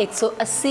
180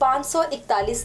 541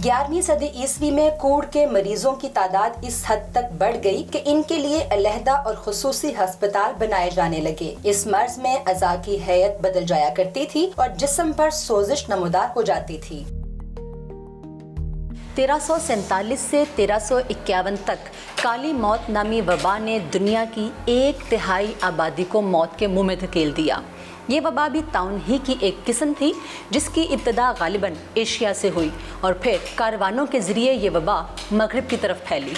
11ویں صدی عیسوی میں کوڑ کے مریضوں کی تعداد اس حد تک بڑھ گئی کہ ان کے لیے علیحدہ اور خصوصی ہسپتال بنائے جانے لگے۔ اس مرض میں اعضاء کی ہیئت بدل جایا کرتی تھی اور جسم پر سوزش نمودار ہو جاتی تھی۔ 1347 سے 1351 تک کالی موت نامی وبا نے دنیا کی 1/3 آبادی کو موت کے منہ میں دھکیل دیا۔ یہ وبا بھی طاعون ہی کی ایک قسم تھی جس کی ابتدا غالباً ایشیا سے ہوئی اور پھر کاروانوں کے ذریعے یہ وبا مغرب کی طرف پھیلی۔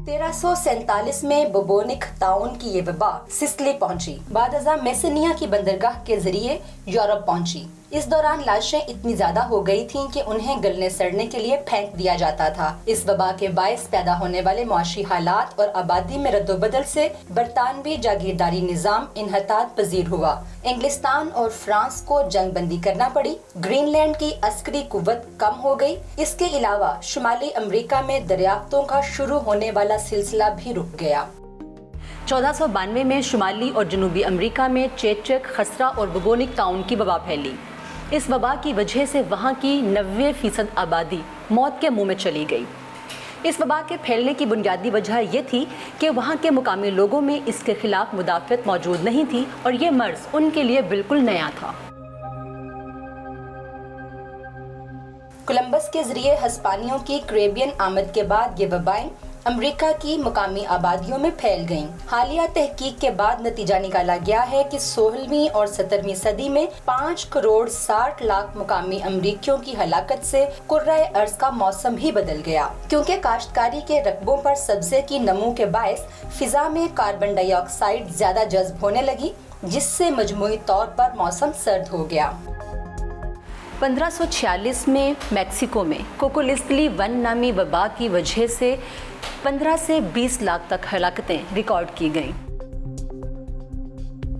1347 میں بوبونک طاعون کی یہ وبا سسلی پہنچی، بعد ازاں میسینیا کی بندرگاہ کے ذریعے یورپ پہنچی۔ اس دوران لاشیں اتنی زیادہ ہو گئی تھیں کہ انہیں گلنے سڑنے کے لیے پھینک دیا جاتا تھا۔ اس وبا کے باعث پیدا ہونے والے معاشی حالات اور آبادی میں رد و بدل سے برطانوی جاگیرداری نظام انحطاط پذیر ہوا۔ انگلستان اور فرانس کو جنگ بندی کرنا پڑی۔ گرین لینڈ کی عسکری قوت کم ہو گئی۔ اس کے علاوہ شمالی امریکہ میں دریافتوں کا شروع ہونے والا سلسلہ بھی رک گیا۔ 1492 میں شمالی اور جنوبی امریکہ میں چیچک، خسرہ اور بوبونک طاعون کی وبا پھیلی۔ اس وبا کی وجہ سے وہاں کی 90% آبادی موت کے منہ میں چلی گئی۔ اس وبا کے پھیلنے کی بنیادی وجہ یہ تھی کہ وہاں کے مقامی لوگوں میں اس کے خلاف مدافعت موجود نہیں تھی اور یہ مرض ان کے لیے بالکل نیا تھا۔ کولمبس کے ذریعے ہسپانیوں کی کریبین آمد کے بعد یہ وبائیں امریکہ کی مقامی آبادیوں میں پھیل گئیں۔ حالیہ تحقیق کے بعد نتیجہ نکالا گیا ہے کہ 16ویں اور 17ویں صدی میں 5 کروڑ 60 لاکھ مقامی امریکیوں کی ہلاکت سے کرۂ ارض کا موسم ہی بدل گیا، کیونکہ کاشتکاری کے رقبوں پر سبزے کی نمو کے باعث فضا میں کاربن ڈائی آکسائیڈ زیادہ جذب ہونے لگی، جس سے مجموعی طور پر موسم سرد ہو گیا۔ 1546 میں میکسیکو میں کوکولزتلی 1 نامی وبا کی وجہ سے 15 سے 20 لاکھ تک ہلاکتیں ریکارڈ کی گئیں۔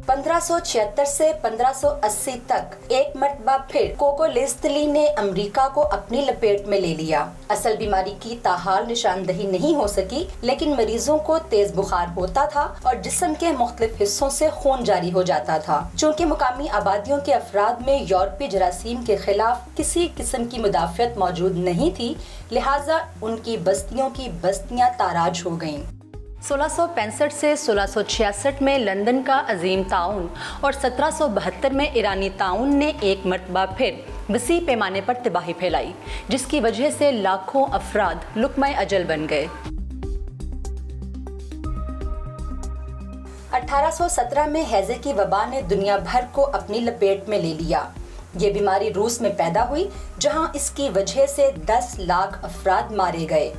1576 سے 1580 تک ایک مرتبہ پھر کوکولزتلی نے امریکہ کو اپنی لپیٹ میں لے لیا۔ اصل بیماری کی تاحال نشاندہی نہیں ہو سکی، لیکن مریضوں کو تیز بخار ہوتا تھا اور جسم کے مختلف حصوں سے خون جاری ہو جاتا تھا۔ چونکہ مقامی آبادیوں کے افراد میں یورپی جراثیم کے خلاف کسی قسم کی مدافعت موجود نہیں تھی، لہٰذا ان کی بستیاں تاراج ہو گئیں۔ 1665 سے 1666 میں لندن کا عظیم طاعون اور 1772 میں ایرانی طاعون نے ایک مرتبہ پھر وسیع پیمانے پر تباہی پھیلائی، جس کی وجہ سے لاکھوں افراد لقمۂ اجل بن گئے۔ 1817 میں ہیضے کی وبا نے دنیا بھر کو اپنی لپیٹ میں لے لیا۔ یہ بیماری روس میں پیدا ہوئی، جہاں اس کی وجہ سے 10 لاکھ افراد مارے گئے۔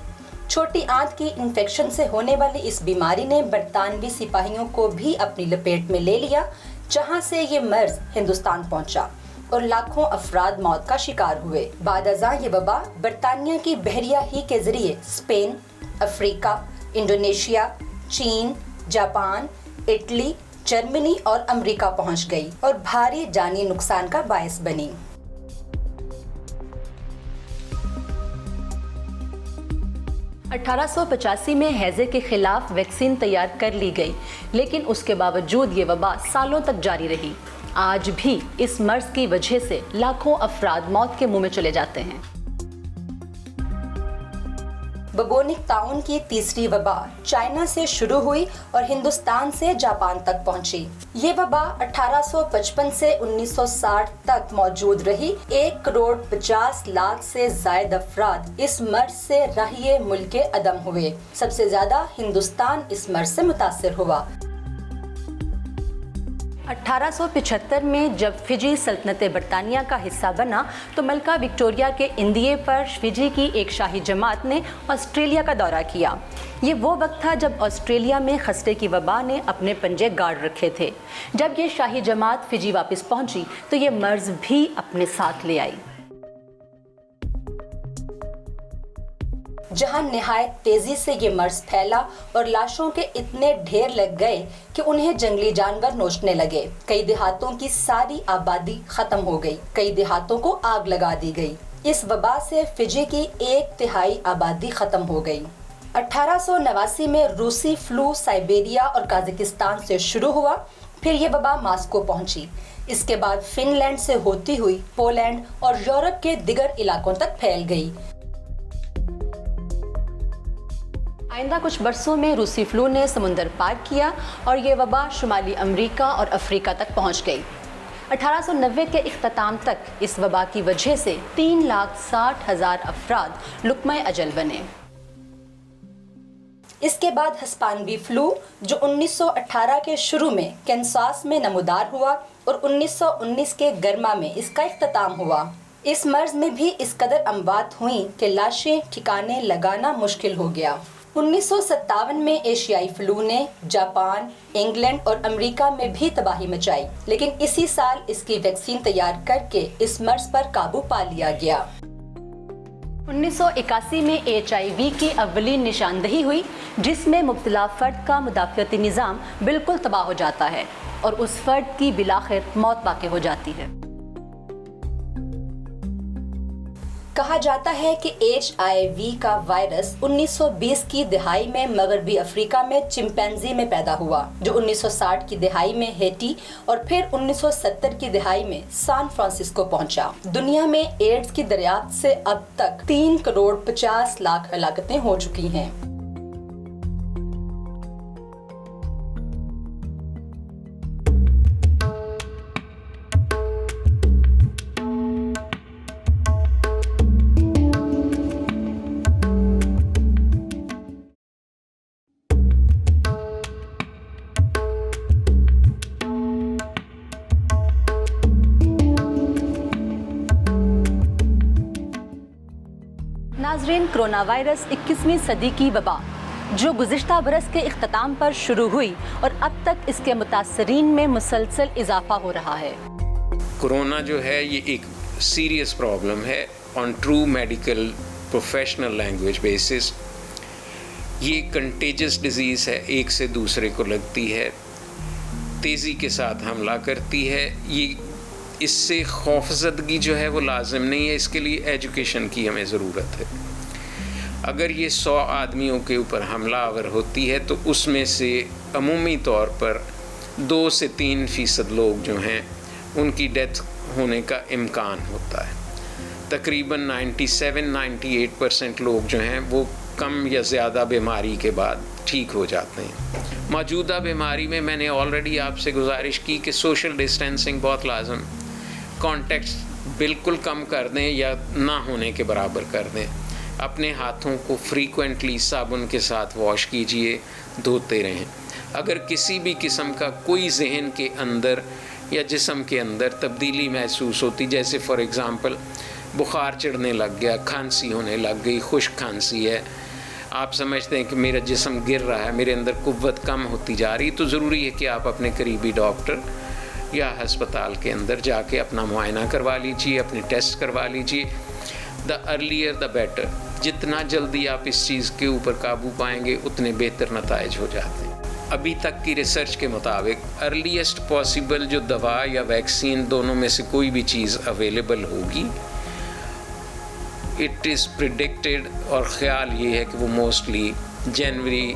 چھوٹی آنت کی انفیکشن سے ہونے والی اس بیماری نے برطانوی سپاہیوں کو بھی اپنی لپیٹ میں لے لیا، جہاں سے یہ مرض ہندوستان پہنچا اور لاکھوں افراد موت کا شکار ہوئے۔ بعد ازاں یہ وبا برطانیہ کی بحریہ ہی کے ذریعے اسپین، افریقہ، انڈونیشیا، چین، جاپان، اٹلی، جرمنی اور امریکہ پہنچ گئی اور بھاری جانی نقصان کا باعث بنی۔ 1885 میں ہیضے کے خلاف ویکسین تیار کر لی گئی، لیکن اس کے باوجود یہ وبا سالوں تک جاری رہی۔ آج بھی اس مرض کی وجہ سے لاکھوں افراد موت کے منہ میں چلے جاتے ہیں۔ بوبونک طاعون کی تیسری وبا چائنا سے شروع ہوئی اور ہندوستان سے جاپان تک پہنچی۔ یہ وبا 1855 سے 1960 تک موجود رہی۔ 1 کروڑ 50 لاکھ سے زائد افراد اس مرض سے راہی ملک عدم ہوئے۔ سب سے زیادہ ہندوستان اس مرض سے متاثر ہوا۔ 1875 میں جب فجی سلطنت برطانیہ کا حصہ بنا تو ملکہ وکٹوریہ کے اندیے پر فجی کی ایک شاہی جماعت نے آسٹریلیا کا دورہ کیا۔ یہ وہ وقت تھا جب آسٹریلیا میں خسرے کی وبا نے اپنے پنجے گاڑ رکھے تھے۔ جب یہ شاہی جماعت فجی واپس پہنچی تو یہ مرض بھی اپنے ساتھ لے آئی۔ جہاں نہایت تیزی سے یہ مرض پھیلا اور لاشوں کے اتنے ڈھیر لگ گئے کہ انہیں جنگلی جانور نوچنے لگے۔ کئی دیہاتوں کی ساری آبادی ختم ہو گئی، کئی دیہاتوں کو آگ لگا دی گئی۔ اس وبا سے فجی کی 1/3 آبادی ختم ہو گئی۔ 1889 میں روسی فلو سائبیریا اور قازقستان سے شروع ہوا، پھر یہ وبا ماسکو پہنچی۔ اس کے بعد فن لینڈ سے ہوتی ہوئی پولینڈ اور یورپ کے دیگر علاقوں تک پھیل گئی۔ آئندہ کچھ برسوں میں روسی فلو نے سمندر پار کیا اور یہ وبا شمالی امریکہ اور افریقہ تک پہنچ گئی۔ 1890 کے اختتام تک اس وبا کی وجہ سے 3,60,000 افراد لقمہ اجل بنے۔ اس کے بعد ہسپانوی فلو جو 1918 کے شروع میں کینساس میں نمودار ہوا اور 1919 کے گرما میں اس کا اختتام ہوا۔ اس مرض میں بھی اس قدر اموات ہوئیں کہ لاشیں ٹھکانے لگانا مشکل ہو گیا۔ 1957 میں ایشیائی فلو نے جاپان، انگلینڈ اور امریکہ میں بھی تباہی مچائی، لیکن اسی سال اس کی ویکسین تیار کر کے اس مرض پر قابو پا لیا گیا۔ 1981 میں HIV کی اولین نشاندہی ہوئی، جس میں مبتلا فرد کا مدافعتی نظام بالکل تباہ ہو جاتا ہے اور اس فرد کی بالآخر موت واقع ہو جاتی ہے۔ کہا جاتا ہے کہ HIV کا وائرس 1920 کی دہائی میں مغربی افریقہ میں چمپینزی میں پیدا ہوا، جو 1960 کی دہائی میں ہیٹی اور پھر 1970 کی دہائی میں سان فرانسسکو پہنچا۔ دنیا میں ایڈز کی دریافت سے اب تک 3,50,00,000 ہلاکتیں ہو چکی ہیں۔ ناظرین، کرونا وائرس 21ویں صدی کی وبا جو گزشتہ برس کے اختتام پر شروع ہوئی اور اب تک اس کے متاثرین میں مسلسل اضافہ ہو رہا ہے۔ کورونا جو ہے یہ ایک سیریس پرابلم ہے on true medical professional language basis. یہ کنٹیجس ڈیزیز ہے، ایک سے دوسرے کو لگتی ہے، تیزی کے ساتھ حملہ کرتی ہے۔ یہ اس سے خوف زدگی جو ہے وہ لازم نہیں ہے، اس کے لیے ایجوکیشن کی ہمیں ضرورت ہے۔ اگر یہ 100 آدمیوں کے اوپر حملہ آور ہوتی ہے تو اس میں سے عمومی طور پر 2 سے 3% لوگ جو ہیں ان کی ڈیتھ ہونے کا امکان ہوتا ہے۔ تقریباً 97-98% لوگ جو ہیں وہ کم یا زیادہ بیماری کے بعد ٹھیک ہو جاتے ہیں۔ موجودہ بیماری میں میں نے آلریڈی آپ سے گزارش کی کہ سوشل ڈسٹینسنگ بہت لازم، کانٹیکٹس بالکل کم کر دیں یا نہ ہونے کے برابر کر دیں۔ اپنے ہاتھوں کو فریکوینٹلی صابن کے ساتھ واش کیجئے، دھوتے رہیں۔ اگر کسی بھی قسم کا کوئی ذہن کے اندر یا جسم کے اندر تبدیلی محسوس ہوتی، جیسے فار ایگزامپل بخار چڑھنے لگ گیا، کھانسی ہونے لگ گئی، خشک کھانسی ہے، آپ سمجھتے ہیں کہ میرا جسم گر رہا ہے، میرے اندر قوت کم ہوتی جا رہی، تو ضروری ہے کہ آپ اپنے قریبی ڈاکٹر یا ہسپتال کے اندر جا کے اپنا معائنہ کروا لیجیے، اپنے ٹیسٹ کروا لیجیے۔ دا ارلیئر دا بیٹر، جتنا جلدی آپ اس چیز کے اوپر قابو پائیں گے اتنے بہتر نتائج ہو جاتے ہیں۔ ابھی تک کی ریسرچ کے مطابق ارلیسٹ پاسبل جو دوا یا ویکسین دونوں میں سے کوئی بھی چیز اویلیبل ہوگی، اٹ از پریڈکٹڈ، اور خیال یہ ہے کہ وہ موسٹلی جنوری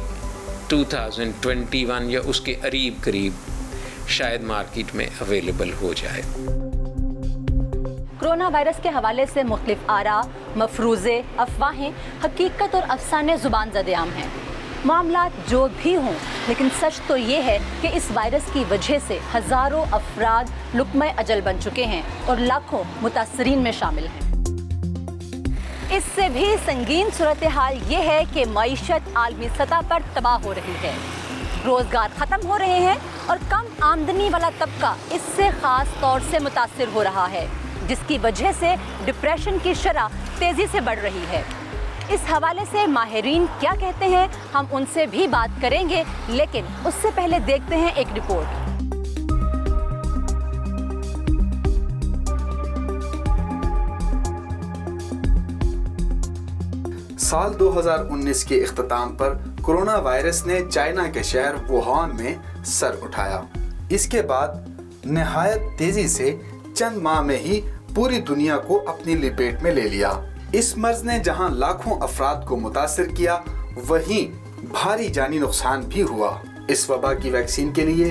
2021 یا اس کے قریب شاید مارکیٹ میں اویلیبل ہو جائے۔ کرونا وائرس کے حوالے سے مختلف آراء، مفروضے، افواہیں، حقیقت اور افسانے زبان زد عام ہیں۔ معاملات جو بھی ہوں، لیکن سچ تو یہ ہے کہ اس وائرس کی وجہ سے ہزاروں افراد لقمہ اجل بن چکے ہیں اور لاکھوں متاثرین میں شامل ہیں۔ اس سے بھی سنگین صورتحال یہ ہے کہ معیشت عالمی سطح پر تباہ ہو رہی ہے، روزگار ختم ہو رہے ہیں اور کم آمدنی والا طبقہ اس سے خاص طور سے متاثر ہو رہا ہے، جس کی وجہ سے ڈپریشن کی شرح تیزی سے بڑھ رہی ہے۔ اس حوالے سے ماہرین کیا کہتے ہیں، ہم ان سے بھی بات کریں گے، لیکن اس سے پہلے دیکھتے ہیں ایک رپورٹ۔ سال 2019 کے اختتام پر کرونا وائرس نے چائنا کے شہر ووہان میں سر اٹھایا۔ اس کے بعد نہایت تیزی سے چند ماہ میں ہی پوری دنیا کو اپنی لپیٹ میں لے لیا۔ اس مرض نے جہاں لاکھوں افراد کو متاثر کیا، وہیں بھاری جانی نقصان بھی ہوا۔ اس وبا کی ویکسین کے لیے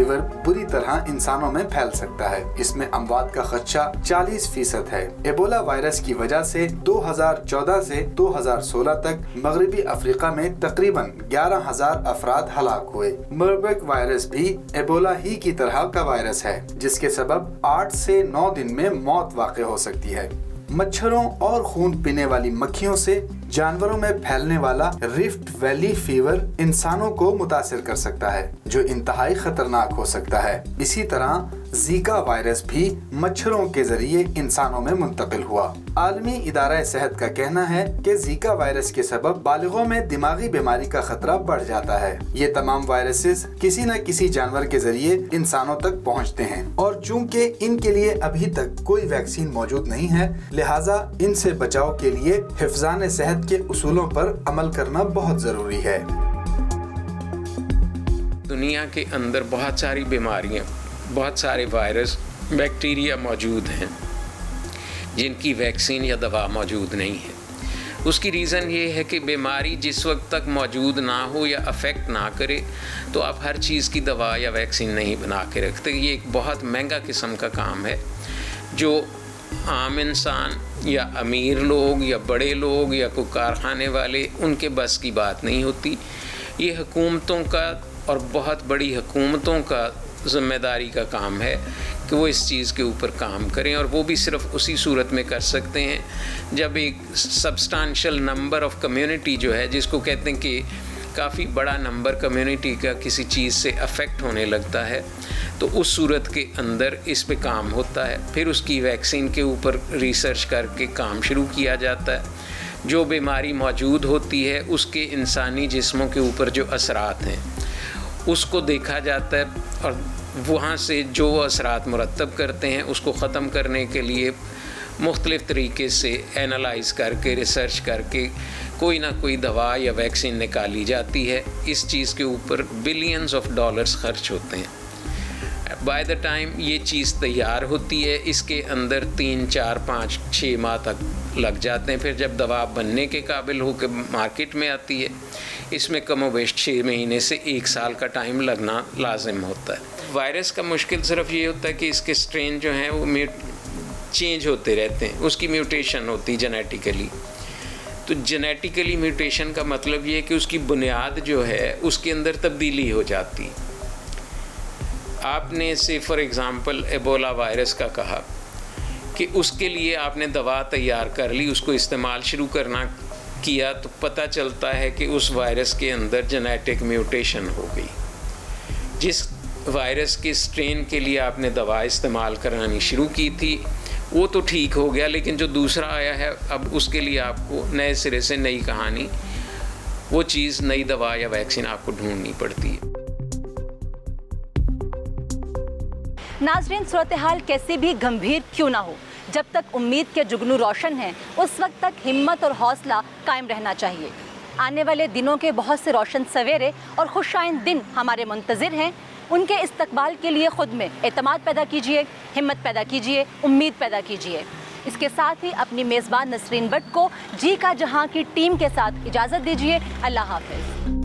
فیور بری طرح انسانوں میں پھیل سکتا ہے. اس میں اموات کا خدشہ 40% ہے. ایبولا وائرس کی وجہ سے 2014 سے 2016 تک مغربی افریقہ میں تقریباً 11,000 افراد ہلاک ہوئے. مربرگ وائرس بھی ایبولا ہی کی طرح کا وائرس ہے جس کے سبب 8 سے 9 دن میں موت واقع ہو سکتی ہے. مچھروں اور خون پینے والی مکھیوں سے جانوروں میں پھیلنے والا رفٹ ویلی فیور انسانوں کو متاثر کر سکتا ہے جو انتہائی خطرناک ہو سکتا ہے. اسی طرح زیکا وائرس بھی مچھروں کے ذریعے انسانوں میں منتقل ہوا. عالمی ادارہ صحت کا کہنا ہے کہ زیکا وائرس کے سبب بالغوں میں دماغی بیماری کا خطرہ بڑھ جاتا ہے. یہ تمام وائرسز کسی نہ کسی جانور کے ذریعے انسانوں تک پہنچتے ہیں اور چونکہ ان کے لیے ابھی تک کوئی ویکسین موجود نہیں ہے لہٰذا ان سے بچاؤ کے لیے حفظان صحت کے اصولوں پر عمل کرنا بہت ضروری ہے. دنیا کے اندر بہت ساری بیماریاں، بہت سارے وائرس، بیکٹیریا موجود ہیں جن کی ویکسین یا دوا موجود نہیں ہے. اس کی ریزن یہ ہے کہ بیماری جس وقت تک موجود نہ ہو یا افیکٹ نہ کرے تو آپ ہر چیز کی دوا یا ویکسین نہیں بنا کے رکھتے. یہ ایک بہت مہنگا قسم کا کام ہے جو عام انسان یا امیر لوگ یا بڑے لوگ یا کوئی کارخانے والے ان کے بس کی بات نہیں ہوتی. یہ حکومتوں کا اور بہت بڑی حکومتوں کا ذمہ داری کا کام ہے کہ وہ اس چیز کے اوپر کام کریں اور وہ بھی صرف اسی صورت میں کر سکتے ہیں جب ایک سبسٹانشل نمبر آف کمیونٹی جو ہے جس کو کہتے ہیں کہ کافی بڑا نمبر کمیونٹی کا کسی چیز سے افیکٹ ہونے لگتا ہے تو اس صورت کے اندر اس پہ کام ہوتا ہے. پھر اس کی ویکسین کے اوپر ریسرچ کر کے کام شروع کیا جاتا ہے. جو بیماری موجود ہوتی ہے اس کے انسانی جسموں کے اوپر جو اثرات ہیں اس کو دیکھا جاتا ہے اور وہاں سے جو اثرات مرتب کرتے ہیں اس کو ختم کرنے کے لیے مختلف طریقے سے اینالائز کر کے ریسرچ کر کے کوئی نہ کوئی دوا یا ویکسین نکالی جاتی ہے. اس چیز کے اوپر بلینز آف ڈالرز خرچ ہوتے ہیں. بائی دا ٹائم یہ چیز تیار ہوتی ہے اس کے اندر 3, 4, 5, 6 ماہ تک لگ جاتے ہیں. پھر جب دوا بننے کے قابل ہو کے مارکیٹ میں آتی ہے اس میں کم و بیش 6 مہینے سے 1 سال کا ٹائم لگنا لازم ہوتا ہے. وائرس کا مشکل صرف یہ ہوتا ہے کہ اس کے سٹرین جو ہیں وہ چینج ہوتے رہتے ہیں. اس کی میوٹیشن ہوتی جینیٹیکلی. تو جینیٹیکلی میوٹیشن کا مطلب یہ ہے کہ اس کی بنیاد جو ہے اس کے اندر تبدیلی ہو جاتی. آپ نے سے فار ایگزامپل ایبولا وائرس کا کہا کہ اس کے لیے آپ نے دوا تیار کر لی، اس کو استعمال شروع کرنا کیا تو پتہ چلتا ہے کہ اس وائرس کے اندر جینیٹک میوٹیشن ہو گئی. جس وائرس کے سٹرین کے لیے آپ نے دوا استعمال کرانی شروع کی تھی وہ تو ٹھیک ہو گیا لیکن جو دوسرا آیا ہے اب اس کے لیے آپ کو نئے سرے سے نئی کہانی، وہ چیز، نئی دوا یا ویکسین آپ کو ڈھونڈنی پڑتی ہے. ناظرین، صورتحال کیسی بھی گمبھیر کیوں نہ ہو، جب تک امید کے جگنو روشن ہیں اس وقت تک ہمت اور حوصلہ قائم رہنا چاہیے. آنے والے دنوں کے بہت سے روشن سویرے اور خوش آئند دن ہمارے منتظر ہیں. ان کے استقبال کے لیے خود میں اعتماد پیدا کیجیے، ہمت پیدا کیجیے، امید پیدا کیجیے. اس کے ساتھ ہی اپنی میزبان نسرین بٹ کو جی کا جہاں کی ٹیم کے ساتھ اجازت دیجیے. اللہ حافظ.